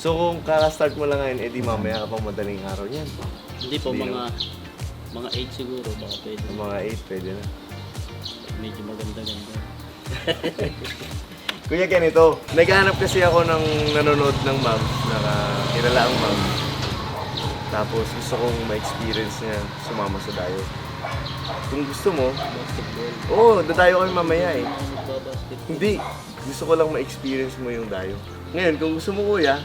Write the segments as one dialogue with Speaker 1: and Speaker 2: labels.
Speaker 1: So kung kaka-start mo lang ngayon, edi mamaya ka pang madaling araw niyan.
Speaker 2: Hindi po,
Speaker 1: Hindi
Speaker 2: mga 8 siguro, baka pwede.
Speaker 1: Mga 8, pwede na.
Speaker 2: Medyo maganda-ganda.
Speaker 1: Kuya ganito, naghahanap kasi ako ng nanonood ng ma'am, nakakilala ang ma'am. Tapos gusto kong ma-experience niya sumama sa dayo. Kung gusto mo,
Speaker 2: Basketball.
Speaker 1: oo, dadayo kami mamaya eh.
Speaker 2: Magbabasketball.
Speaker 1: Hindi, gusto ko lang ma-experience mo yung dayo. Ngayon, kung gusto mo kuya,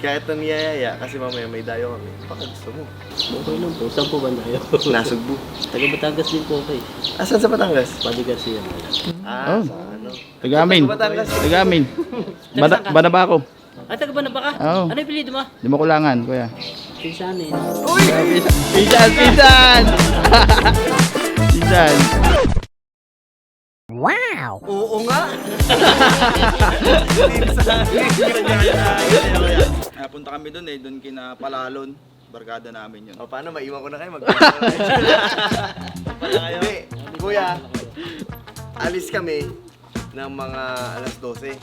Speaker 1: kahit na niyayaya, kasi mamaya may dayo kami, baka gusto mo.
Speaker 2: Okay lang po. Saan po ba tayo?
Speaker 1: Nasugbo.
Speaker 2: Taga Batangas din po kayo.
Speaker 1: Asan sa Batangas?
Speaker 2: Padre Garcia.
Speaker 1: Ah,
Speaker 3: Oh.
Speaker 1: sa ano?
Speaker 3: Taga-amin.
Speaker 1: Sa Batangas.
Speaker 3: Taga-amin. Banaba ako.
Speaker 2: Ah, taga ba na ba ka?
Speaker 3: Oo.
Speaker 2: Ano yung pilido mo?
Speaker 3: Di mo kulangan, kuya.
Speaker 2: Pinsanin.
Speaker 1: Uy!
Speaker 3: Pinsan! Pinsan! Pinsan!
Speaker 1: Oo nga!
Speaker 4: Punta kami doon eh, doon kina Palalon. Barkada namin yun.
Speaker 1: O paano, maiwan ko na kayo, Hindi, kuya, alis kami ng mga alas 12.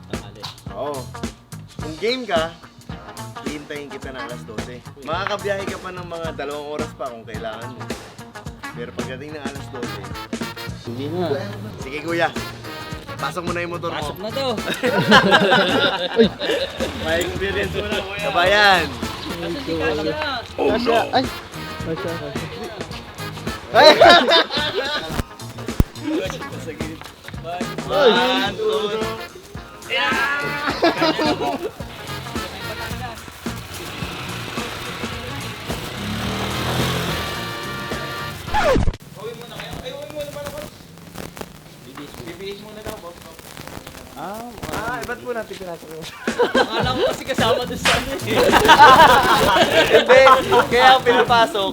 Speaker 2: Tanghali.
Speaker 1: Oo. Kung game ka, hihintayin kita ng alas 12. Makakabiyahe ka pa ng mga 2 oras pa kung kailangan mo. Pero pagdating ng alas 12,
Speaker 2: Hindi na.
Speaker 1: sige kuya, pasok mo na yung motor mo.
Speaker 2: Pasok na to.
Speaker 1: May experience mo na kuya. Kabayan!
Speaker 2: Kasi di ka alam na.
Speaker 3: Kasya! Ay! Kasya, kasya.
Speaker 1: Ay!
Speaker 4: One, two,
Speaker 1: Ba't po natin pinasok yun?
Speaker 2: Akala ko kasi kasama doon sa ano eh.
Speaker 1: Hindi, kaya ako pinapasok.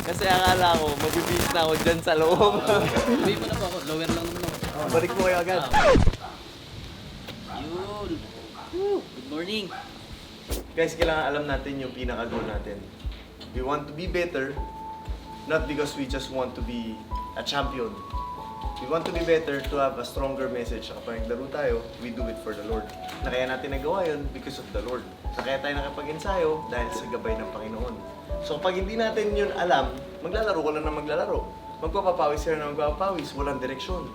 Speaker 1: Kasi akala ko, mabibis na ako dyan sa loob.
Speaker 2: Uwi mo na po ako. Lower lang naman ako.
Speaker 1: Balik mo kayo agad.
Speaker 2: Yun. Woo. Good morning.
Speaker 1: Guys, kailangan alam natin yung pinaka-goal natin. We want to be better, not because we just want to be a champion. We want to be better to have a stronger message. Kapag naglaro tayo, we do it for the Lord. Na kaya natin nagawa yun because of the Lord. Na kaya tayo nakapag-ensayo dahil sa gabay ng Panginoon. So kapag hindi natin yun alam, maglalaro ko lang na maglalaro. Magpapapawis ka na magpapawis, walang direksyon.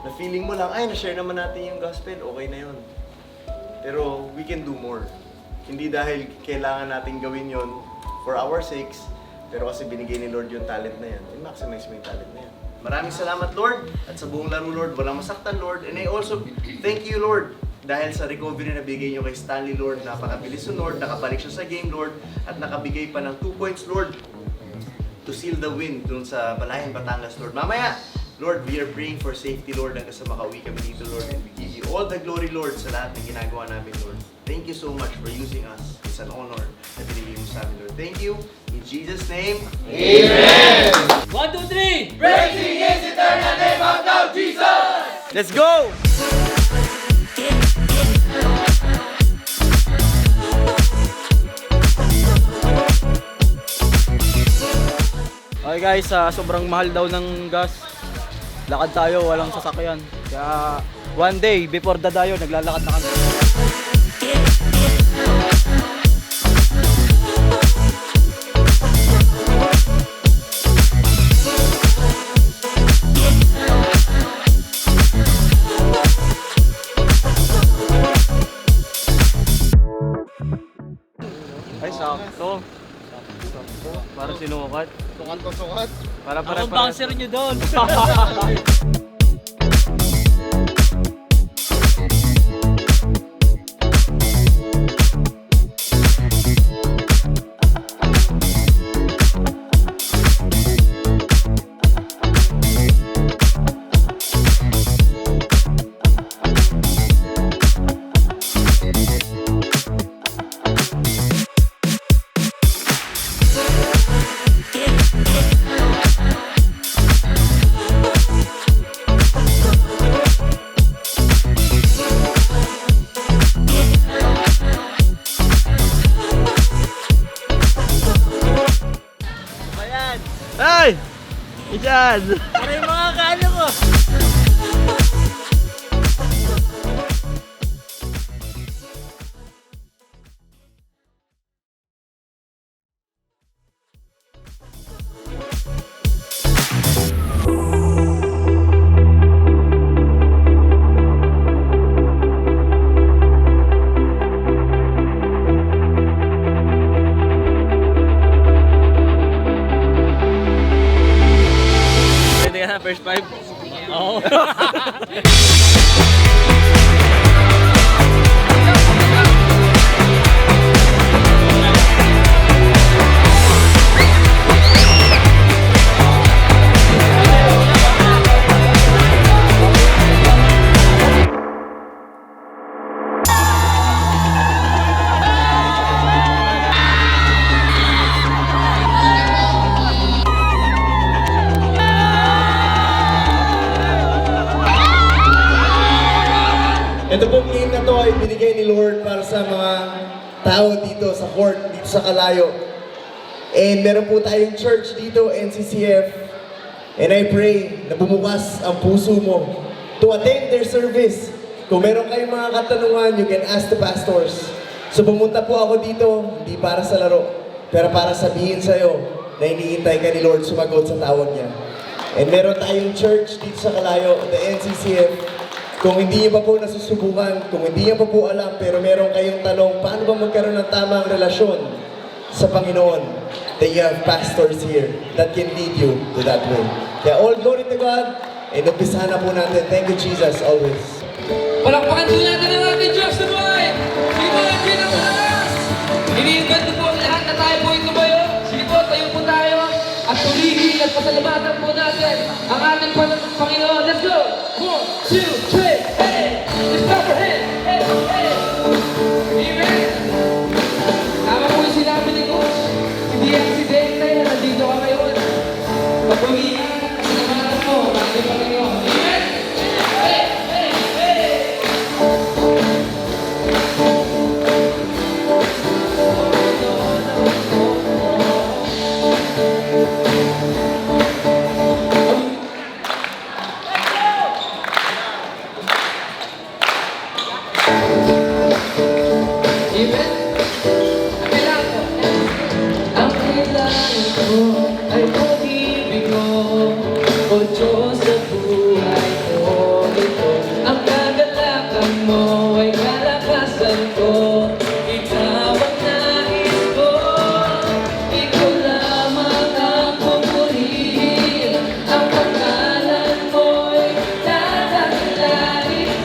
Speaker 1: Na feeling mo lang, ay, na-share naman natin yung gospel, okay na yun. Pero we can do more. Hindi dahil kailangan natin gawin yon for our sakes, pero kasi binigay ni Lord yung talent na yan, i-maximize mo yung talent na yan. Maraming salamat, Lord, at sa buong laro, Lord, walang masaktan, Lord. And I also thank you, Lord, dahil sa recovery na bigay nyo kay Stanley, Lord, napakabilis yung Lord, nakabalik siya sa game, Lord, at nakabigay pa ng 2 points, Lord, to seal the win dun sa Balayan, Batangas, Lord. Mamaya, Lord, we are praying for safety, Lord, hanggang sa makauwi kami dito, Lord, and we give you all the glory, Lord, sa lahat ng ginagawa namin, Lord. Thank you so much for using us. It's an honor na binigay mo sa amin, Lord. Thank you. In Jesus' name,
Speaker 2: 1, 2, 3!
Speaker 1: let's go!
Speaker 4: Okay guys, sobrang mahal daw ng gas. Lakad tayo, walang sasakyan. Kaya one day before dadayo, naglalakad na kami.
Speaker 1: Ay, sakto. Para sinukat.
Speaker 4: Sukat.
Speaker 1: Para
Speaker 2: Ako bouncer nyo doon.
Speaker 3: Ay! Iyan!
Speaker 2: Para yung mga kano ko. ka na, first five. Oo.
Speaker 1: Ito pong game na to ay binigay ni Lord para sa mga tao dito sa court, dito sa Kalayo. And meron po tayong church dito, NCCF. And I pray na bumukas ang puso mo to attend their service. Kung meron kayong mga katanungan, you can ask the pastors. So pumunta po ako dito, hindi para sa laro, pero para sabihin sa'yo na iniintay ka ni Lord sumagot sa tawag niya. And meron tayong church dito sa Kalayo, the NCCF. Kung hindi niyo pa po nasusubukan, kung hindi niyo pa po alam, pero meron kayong tanong, paano ba magkaroon ng tamang relasyon sa Panginoon? That you have pastors here that can lead you to that way. Kaya all glory to God, and umpisahan na po natin. Thank you, Jesus, always.
Speaker 5: Palakpakan po natin ang ating Diyos na buhay! Sige po, ang pinakalakas! Iniingat po lahat na tayo po yung tumayo. Sige po, tayo po tayo. At tulihin at pasalamatan po natin ang ating Panginoon. Let's go! 1, 2, 3, hey! Let's clap our hands! Hey, hey! Amen! Tama po yung sinabi ni Coach. Hindi aksidente na nandito ka ngayon. Pagpawihan at pasalamatan mo ang ating Panginoon. Amen! Hey! Hey! Hey! Amen? Ang kailangan ko. Ang kailangan ko ay pag-ibig mo, O Diyos sa buhay ko. Ito ang kagalakan mo ay kalakasan ko. Ikaw ang nais ko. Ikaw lamang ang pupurihin. Ang pangalan mo'y dadakilain.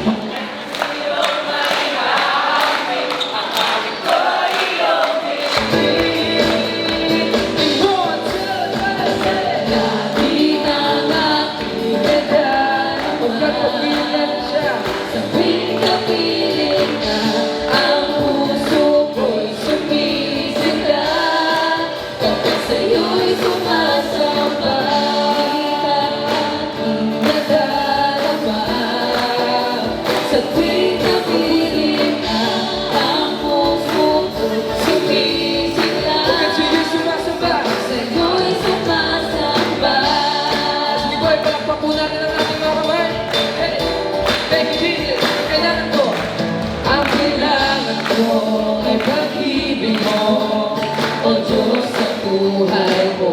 Speaker 5: Sa tuwing napiling ka, ang puso ko'y sumisigla. Sa'yo'y sumasamba. Sa'yo'y sumasamba. Sige boy, palakpak po natin ang ating mga kamay. Hey, thank you Jesus. Ang kailangan ko. Ang kailangan ko ay pag-ibig mo, O Diyos sa buhay ko.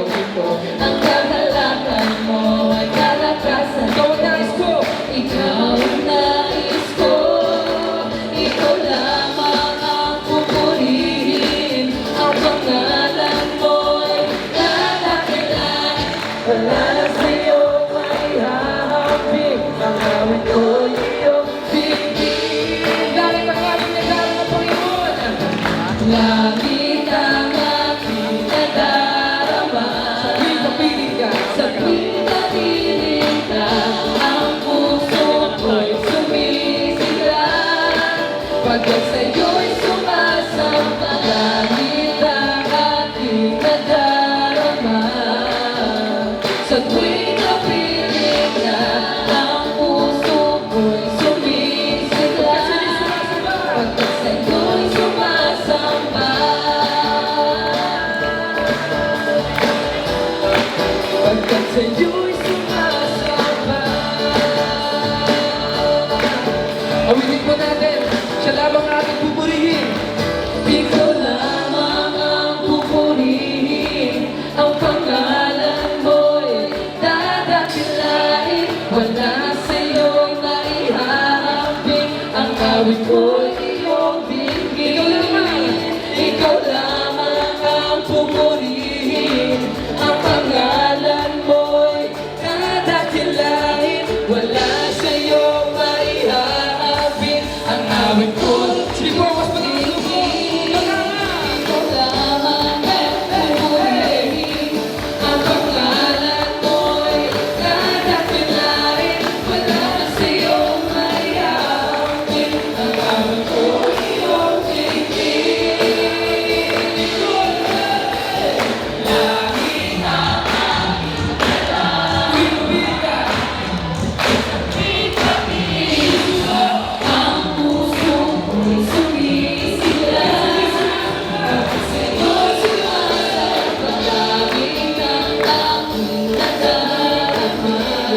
Speaker 5: Ito ang kahalakan mo ay kalakasan. Ikaw ang nais ko. Ikaw ang nais ko. Ikaw lamang ang pupurihin. Ang pangalan mo'y dadakilain. Wala na sa'yo may hahapik. Ang awit ko'y iyong bibig. Dahil pangalan niya dahil ng Panginoon. Langit ang aking nadarama. Sa tuwing napiling ka. Sa tuwing napiling ka, ang puso ko'y sumisigla. Pagkat sa'yo'y sumasamba, langit ang aking nadarama. Sa tuwing napiling ka, ang puso ko'y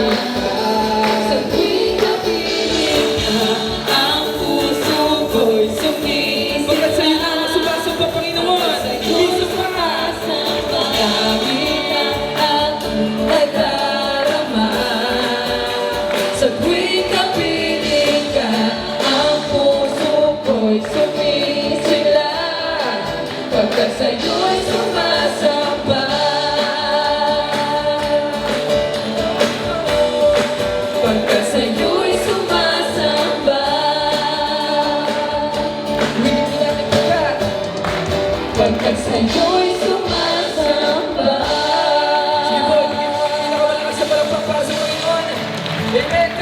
Speaker 5: Sa tuwing napiling ka, ang puso ko'y sumisip. Pagkat sa'yo na ang sumasamba, Panginoon, hindi sumasamba. Gamit ang aking nadarama. Sa tuwing napiling ka, ang puso ko'y sumisila. Pagkat sa'yo'y sumasamba. Pagkat sa'yo'y sumasamba. Hindi mo natin pagkat. Pagkat sa'yo'y sumasamba. Sige po, hindi mo pinakamalakas sa palakpak para sa Panginoon. Amen.